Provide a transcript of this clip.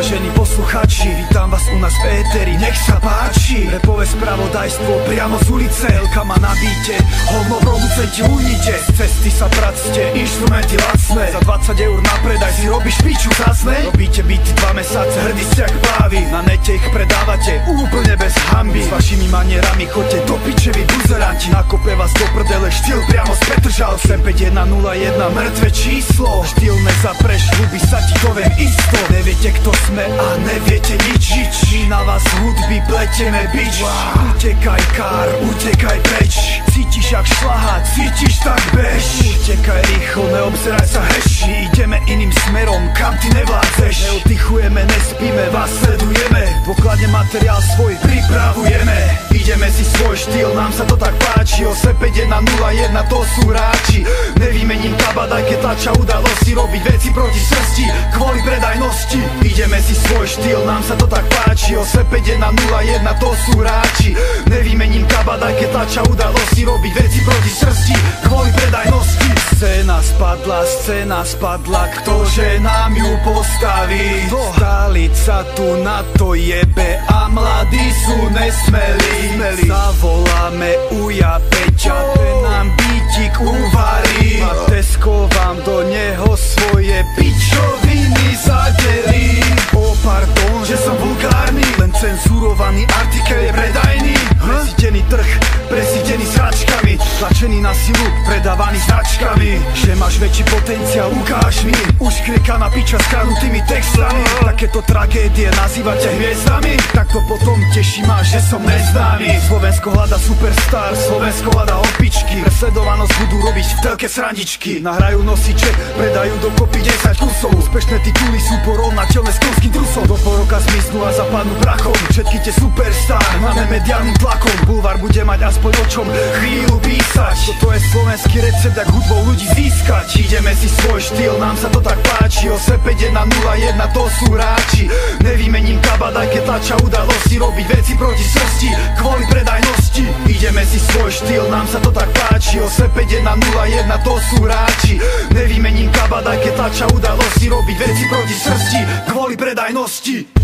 Vážení posluchači, vítam vás u nás v éteri, nech sa páči. Repové spravodajstvo priamo z ulice, Elka má na bíte, hovno producenti unite. Z cesty sa practe, inštrumenty lacné, za 20 eur na predaj si robíš piču zásne. Robíte byty 2 mesace, hrdí ste jak pávy, na nete ich predávate úplne bez hanby. S vašimi manierami chodte do piče vy buzeranti, nakope vás do prdele štýl priamo z Petržalky. 5101 mŕtve číslo, štýl nezapreš, ľubí sa ti to viem isto. Neviete kto sme a neviete nič, na vás hudby pleteme bič. Utekaj kár, utekaj preč, cítiš jak šlaha, cítiš tak bež. Utekaj rýchlo, neobzeraj sa heši, ideme iným smerom, kam ty nevládzeš. Neoddychujeme, nespíme, vás sledujeme, dôkladne materiál svoj pripravujeme. Ideme si svoj štýl, nám sa to tak páči, 85101 to sú hráči. Nevymením kabát, aj keď tlačia udalosti, robiť veci proti srsti, kvôli predajnosti. Ideme si svoj štýl, nám sa to tak páči, 85101 to sú hráči. Nevymením kabát, aj keď tlačia udalosti, robiť veci proti srsti, kvôli predajnosti. Scéna spadla, ktože nám ju postaví? Stálica tu na to jebe a mladí sú nesmelí. Zavoláme Uja Peťa, ten nám bítik uvarí. Matesko vám do neho svoje pičoviny zadelí. O pardon, že som vulgárny, len cenzurovaný artikel je predajný. Presítený trh, presítený sračkami, tlačený na silu, predávaný značkami. Že máš väčší potenciál, ukáž mi. Už kriekaná piča s kradnutými textami. Takéto tragédie nazývate hviezdami, tak to potom teší ma, že som neznámy. Slovensko hľada superstar, Slovensko hľada opičky. Presledovanosť budú robiť v telke srandičky. Nahrajú nosiče, predajú dokopy 10 kusov. Úspešné tituly sú porovnateľné s konským trusom. Do pol roka zmiznú a zapadnú prachom všetky tie superstar, máme mediálnym tlakom. Bulvár bude mať aspoň o čom chvíľu písať. Toto je slovenský recept, jak hudbou ľudí získať. Ideme si svoj štýl, nám sa to tak páči, 85101 to sú hráči. Nevymením kabát, aj keď tlačia udalosti, robiť veci proti srsti, kvôli predajnosti. Ideme si svoj štýl, nám sa to tak páči, 85101 to sú hráči. Nevymením kabát, aj keď tlačia udalosti, robiť veci proti srsti, kvôli predajnosti.